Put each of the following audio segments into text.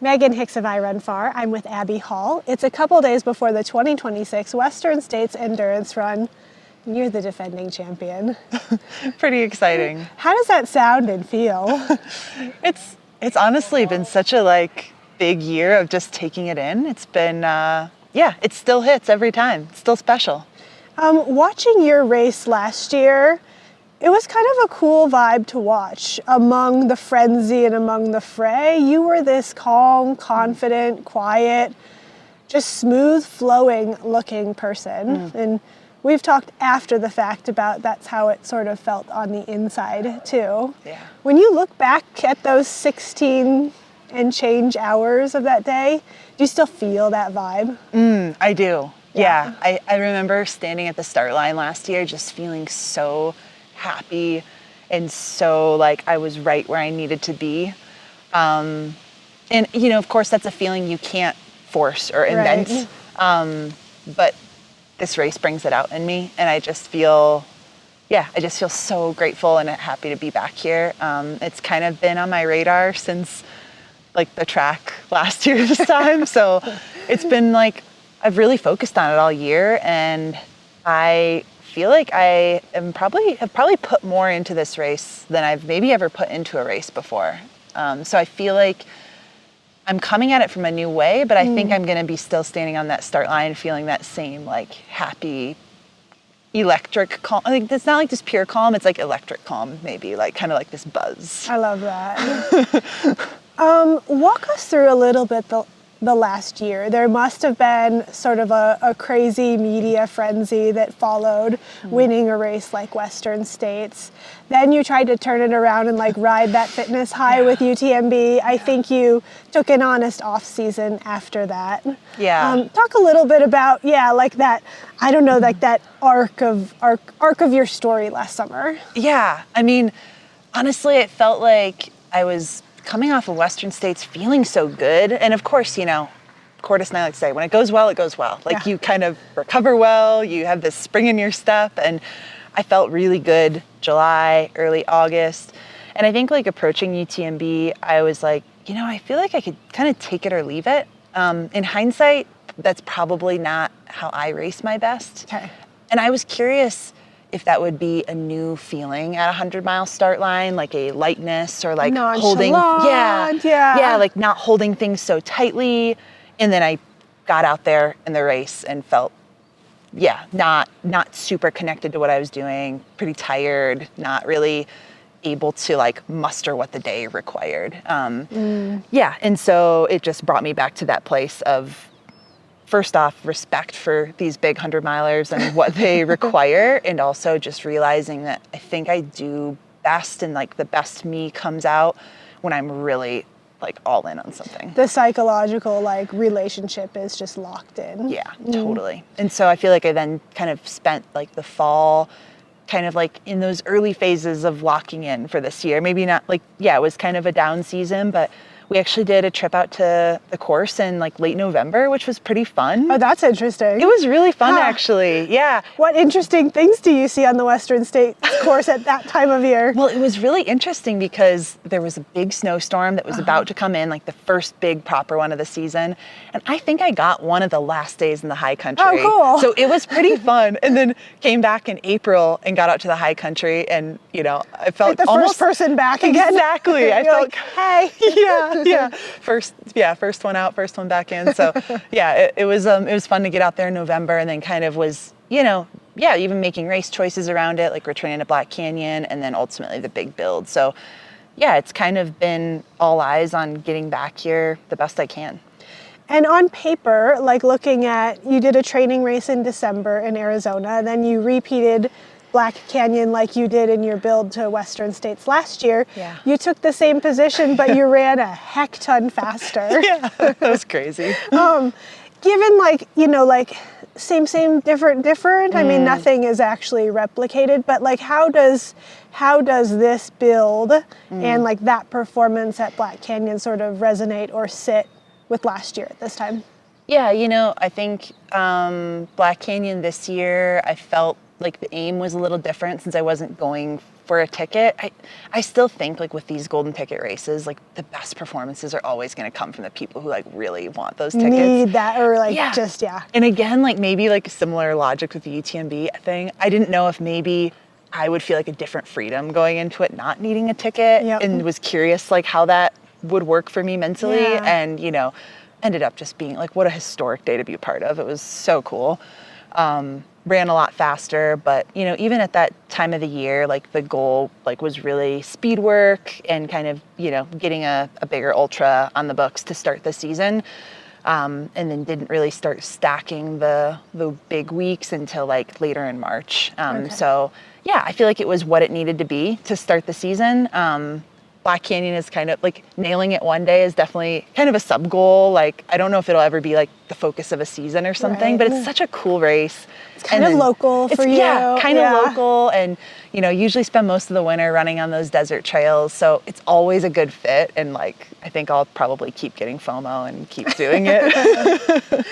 Megan Hicks of I Run Far. I'm with Abby Hall. It's a couple days before the 2026 Western States Endurance Run. You're the defending champion. Pretty exciting. How does that sound and feel? It's honestly been such a big year of just taking it in. It's been it still hits every time. It's still special. Watching your race last year, it was kind of a cool vibe to watch. Among the frenzy and among the fray, you were this calm, confident, quiet, just smooth flowing looking person. And we've talked after the fact about that's how it sort of felt on the inside too. Yeah. When you look back at those 16 and change hours of that day, do you still feel that vibe? I do. Yeah. I remember standing at the start line last year just feeling so happy and so like I was right where I needed to be. And of course that's a feeling you can't force or invent. Right. But this race brings it out in me and I just feel so grateful and happy to be back here. It's kind of been on my radar since the track last year this time. So it's been I've really focused on it all year and I feel like I have probably put more into this race than I've maybe ever put into a race before. So I feel like I'm coming at it from a new way, but I think I'm going to be still standing on that start line feeling that same happy, electric calm. I think it's not just pure calm, it's electric calm, maybe kind of this buzz. I love that. Walk us through a little bit the last year. There must have been sort of a crazy media frenzy that followed winning a race like Western States. Then you tried to turn it around and ride that fitness high with UTMB. I think you took an honest off season after that. Yeah. Talk a little bit about that. I don't know, that arc of your story last summer. Yeah. I mean, honestly, it felt like I was coming off of Western States feeling so good. And of course, Cordis and I like to say, when it goes well, it goes well. You kind of recover well, you have this spring in your step. And I felt really good July, early August. And I think approaching UTMB, I was I feel like I could kind of take it or leave it. In hindsight, that's probably not how I race my best. Okay. And I was curious if that would be a new feeling at a 100-mile start line, a lightness or holding, not holding things so tightly. And then I got out there in the race and felt, not super connected to what I was doing, pretty tired, not really able to muster what the day required. And so it just brought me back to that place of, first off, respect for these big 100-milers and what they require, and also just realizing that I think I do best and the best me comes out when I'm really all in on something. The psychological relationship is just locked in. Yeah, totally. And so I feel like I then kind of spent the fall kind of in those early phases of locking in for this year. Maybe not it was kind of a down season, but we actually did a trip out to the course in late November, which was pretty fun. Oh, that's interesting. It was really fun, actually. Yeah. What interesting things do you see on the Western States course at that time of year? Well, it was really interesting because there was a big snowstorm that was about to come in, the first big proper one of the season. And I think I got one of the last days in the high country. Oh, cool. So it was pretty fun. And then came back in April and got out to the high country. And, I felt the almost first person back again. Exactly. I felt, hey. Yeah. First one out, first one back in. So it was fun to get out there in November, and then kind of was, even making race choices around it, returning to Black Canyon and then ultimately the big build. So it's kind of been all eyes on getting back here the best I can. And on paper, looking at, you did a training race in December in Arizona, then you repeated Black Canyon like you did in your build to Western States last year. Yeah. You took the same position, but you ran a heck ton faster. Yeah, that was crazy. Given same, different. I mean, nothing is actually replicated, but how does this build and that performance at Black Canyon sort of resonate or sit with last year at this time? Yeah, I think Black Canyon this year, I felt the aim was a little different since I wasn't going for a ticket. I still think like with these golden ticket races, like the best performances are always going to come from the people who like really want those tickets. Need that, or like Yeah. just, yeah. And again, like maybe like similar logic with the UTMB thing. I didn't know if maybe I would feel like a different freedom going into it, not needing a ticket, Yep. and was curious like how that would work for me mentally. Yeah. And, you know, ended up just being like, what a historic day to be a part of. It was so cool. Ran a lot faster, but, you know, even at that time of the year, like the goal like was really speed work and kind of, you know, getting a bigger ultra on the books to start the season. And then didn't really start stacking the big weeks until like later in March. Okay. So yeah, I feel like it was what it needed to be to start the season. Black Canyon is kind of like nailing it one day is definitely kind of a sub goal. Like, I don't know if it'll ever be like the focus of a season or something, Right. but it's such a cool race. It's kind of local for you. Yeah, kind Yeah. of local. And, you know, usually spend most of the winter running on those desert trails. So it's always a good fit. And like, I think I'll probably keep getting FOMO and keep doing it.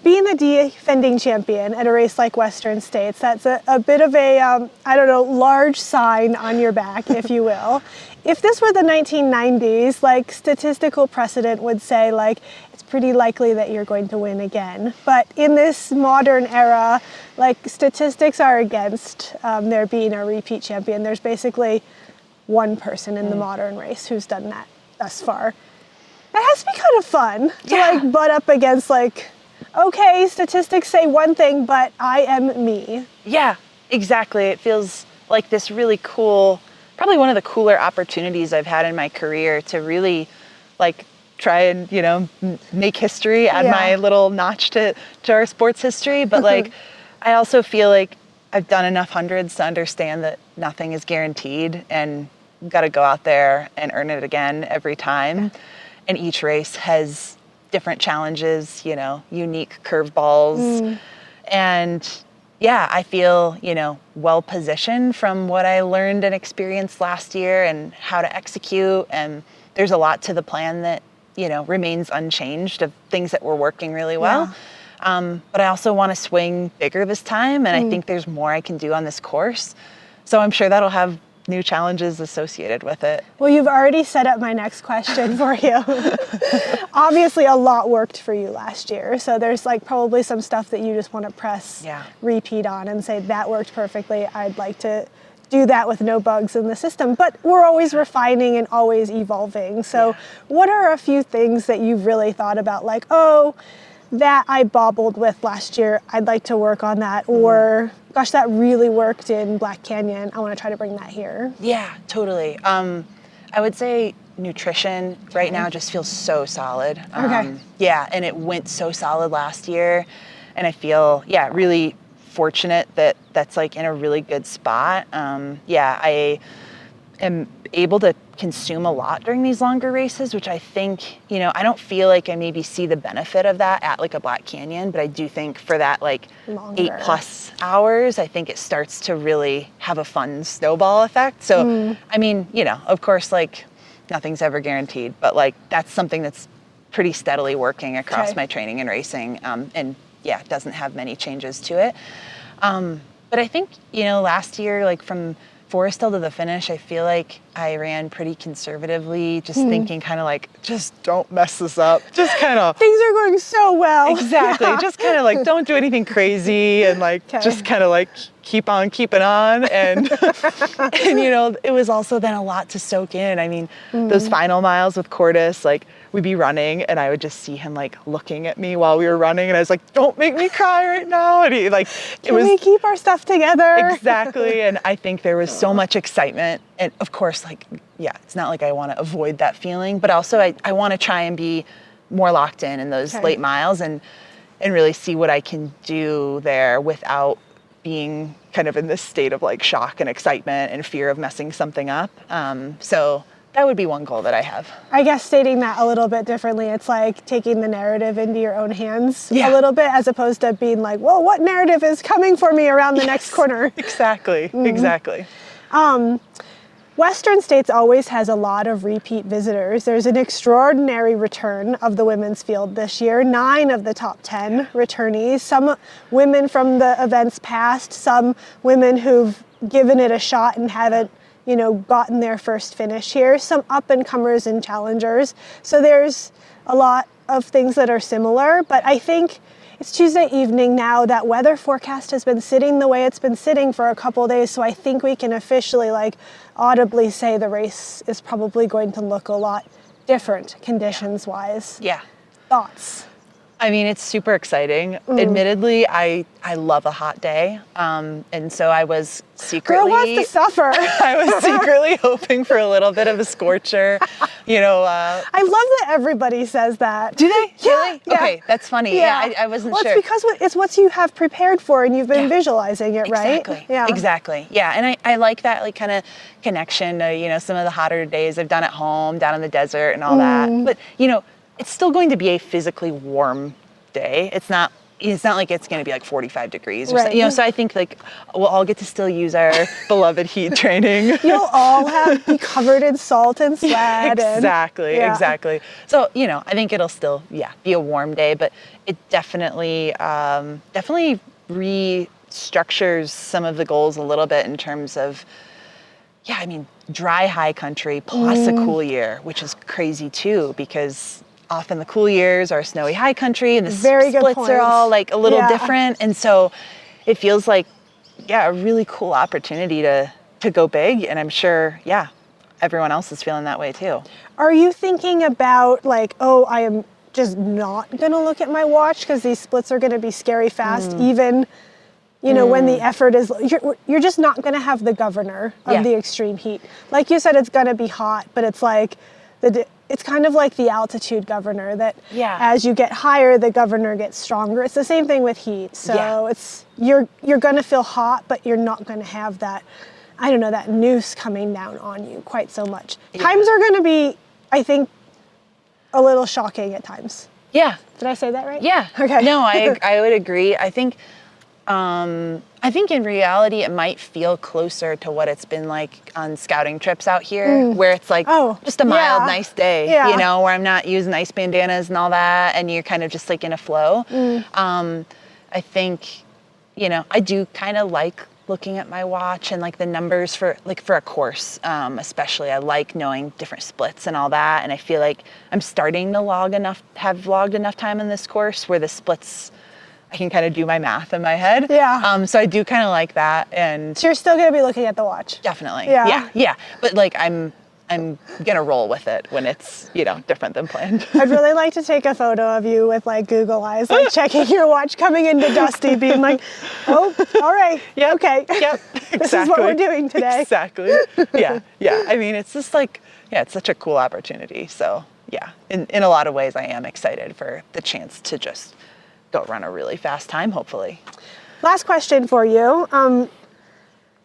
Being the defending champion at a race like Western States, that's a bit of a, I don't know, large sign on your back, if you will. If this were the 1990s, like statistical precedent would say, like, it's pretty likely that you're going to win again. But in this modern era, like statistics are against there being a repeat champion. There's basically one person in the modern race who's done that thus far. That has to be kind of fun to like butt up against like, okay, statistics say one thing, but I am me. Yeah, exactly. It feels like this really cool, probably one of the cooler opportunities I've had in my career to really like try and, you know, make history, add my little notch to our sports history. But like, I also feel like I've done enough hundreds to understand that nothing is guaranteed and got to go out there and earn it again every time. And each race has different challenges, you know, unique curveballs. And yeah, I feel, you know, well positioned from what I learned and experienced last year and how to execute. And there's a lot to the plan that, you know, remains unchanged of things that were working really well. But I also want to swing bigger this time. And I think there's more I can do on this course. So I'm sure that'll have new challenges associated with it. Well, you've already set up my next question for you. Obviously, a lot worked for you last year. So there's like probably some stuff that you just want to press repeat on and say that worked perfectly. I'd like to do that with no bugs in the system. But we're always refining and always evolving. So what are a few things that you've really thought about, like, oh, that I bobbled with last year, I'd like to work on that, or gosh, that really worked in Black Canyon, I want to try to bring that here? Yeah, totally. I would say nutrition right now just feels so solid. Yeah, and it went so solid last year, and I feel, really fortunate that that's like in a really good spot. I am able to consume a lot during these longer races, which I think, you know, I don't feel like I maybe see the benefit of that at like a Black Canyon, but I do think for that like Longer. 8+ hours, I think it starts to really have a fun snowball effect. So, I mean, you know, of course, like nothing's ever guaranteed, but like that's something that's pretty steadily working across my training and racing. And yeah, it doesn't have many changes to it. But I think, you know, last year, like from Foresthill to the finish, I feel like I ran pretty conservatively, just thinking kind of like, just don't mess this up. Just kind of. Things are going so well. Exactly. Just kind of like, don't do anything crazy and like, just kind of like keep on keeping on. And, and, you know, it was also then a lot to soak in. I mean, those final miles with Cordis, like we'd be running and I would just see him like looking at me while we were running. And I was like, don't make me cry right now. And he like, Can we keep our stuff together? Exactly. And I think there was so much excitement. And of course, like, yeah, it's not like I want to avoid that feeling, but also I want to try and be more locked in those late miles and really see what I can do there without being kind of in this state of like shock and excitement and fear of messing something up. So that would be one goal that I have. I guess stating that a little bit differently, it's like taking the narrative into your own hands a little bit, as opposed to being like, well, what narrative is coming for me around the next corner? Exactly. Exactly. Western States always has a lot of repeat visitors. There's an extraordinary return of the women's field this year. 9 of the top 10 returnees, some women from the events past, some women who've given it a shot and haven't gotten their first finish here, some up and comers and challengers. So there's a lot of things that are similar, but I think it's Tuesday evening now. That weather forecast has been sitting the way it's been sitting for a couple of days, so I think we can officially audibly say the race is probably going to look a lot different conditions-wise. Yeah. Thoughts? I mean, it's super exciting. Admittedly, I love a hot day. And so I was secretly... Girl wants to suffer. I was secretly hoping for a little bit of a scorcher. I love that everybody says that. Do they? Yeah. Really? Yeah. Okay, that's funny. Yeah, I wasn't sure. Well, it's because it's what you have prepared for and you've been visualizing it, right? Exactly. Yeah. Exactly. Yeah, and I like that kind of connection to, some of the hotter days I've done at home, down in the desert and all that. But, it's still going to be a physically warm day. It's not like it's going to be 45 degrees or something. So I think we'll all get to still use our beloved heat training. You'll all be covered in salt and sweat. Exactly. So, I think it'll still, be a warm day, but it definitely restructures some of the goals a little bit in terms of, dry high country plus a cool year, which is crazy too, because often the cool years are snowy high country and the splits are all a little different. And so it feels like, a really cool opportunity to go big. And I'm sure, everyone else is feeling that way too. Are you thinking about I am just not going to look at my watch because these splits are going to be scary fast, even, when the effort is, you're just not going to have the governor of the extreme heat. Like you said, it's going to be hot, but it's it's kind of like the altitude governor that as you get higher, the governor gets stronger. It's the same thing with heat. So it's you're going to feel hot, but you're not going to have that, that noose coming down on you quite so much. Yeah. Times are going to be, I think, a little shocking at times. Yeah. Did I say that right? Yeah. Okay. No, I would agree. I think in reality, it might feel closer to what it's been like on scouting trips out here, where it's just a mild, nice day, where I'm not using ice bandanas and all that, and you're kind of just in a flow. I think, I do kind of like looking at my watch and the numbers for a course, especially. I like knowing different splits and all that, and I feel like I'm starting to have logged enough time in this course where the splits, I can kind of do my math in my head. Yeah. So I do kind of like that. And so you're still going to be looking at the watch. Definitely. Yeah. Yeah. But I'm going to roll with it when it's, different than planned. I'd really like to take a photo of you with Google eyes, checking your watch, coming into Dusty, being oh, all right. Yep. Okay. Yep. Exactly. This is what we're doing today. Exactly. Yeah. Yeah. I mean, it's just it's such a cool opportunity. So yeah, in a lot of ways, I am excited for the chance to just go run a really fast time, hopefully. Last question for you.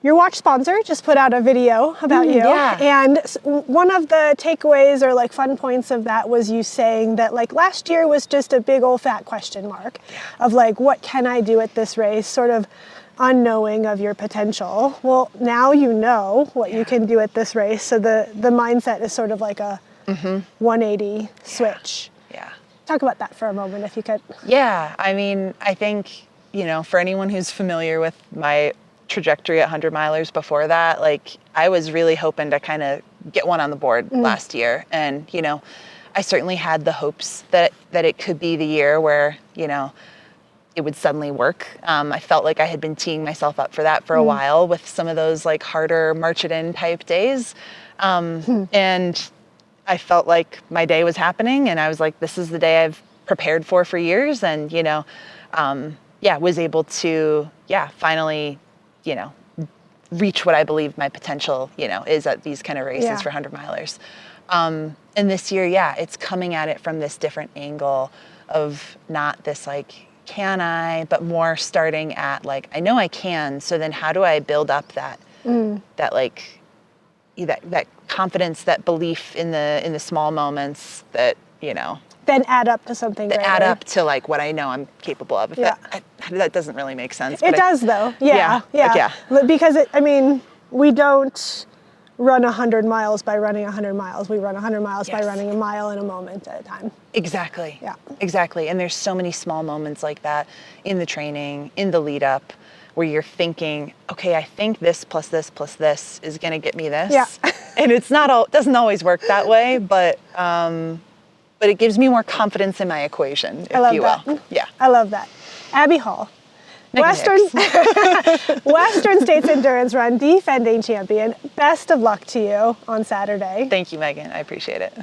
Your watch sponsor just put out a video about you. Yeah. And one of the takeaways or fun points of that was you saying that last year was just a big old fat question mark of what can I do at this race, sort of unknowing of your potential. Well, now you know what you can do at this race. So the mindset is sort of like a 180 switch. Yeah. Talk about that for a moment, if you could. Yeah, I mean, I think, for anyone who's familiar with my trajectory at 100 milers before that, I was really hoping to kind of get one on the board last year. And, I certainly had the hopes that it could be the year where, it would suddenly work. I felt like I had been teeing myself up for that for a while with some of those harder march it in type days. And I felt like my day was happening, and I was like, this is the day I've prepared for years. And, was able to, finally, reach what I believe my potential, is at these kind of races for 100 milers. And this year, it's coming at it from this different angle of not this can I, but more starting at I know I can. So then how do I build up that confidence, that belief in the small moments that, then add up to something that greater. add up to what I know I'm capable of. That doesn't really make sense. It does though. Yeah. Because we don't run 100 miles by running 100 miles. We run 100 miles by running a mile in a moment at a time. Exactly. Yeah. Exactly. And there's so many small moments like that in the training, in the lead up, where you're thinking, okay, I think this plus this plus this is going to get me this. Yeah. And it's not all, doesn't always work that way, but it gives me more confidence in my equation, if you will. Yeah. I love that. Abby Hall, Nikki Western States Endurance Run defending champion. Best of luck to you on Saturday. Thank you, Megan. I appreciate it.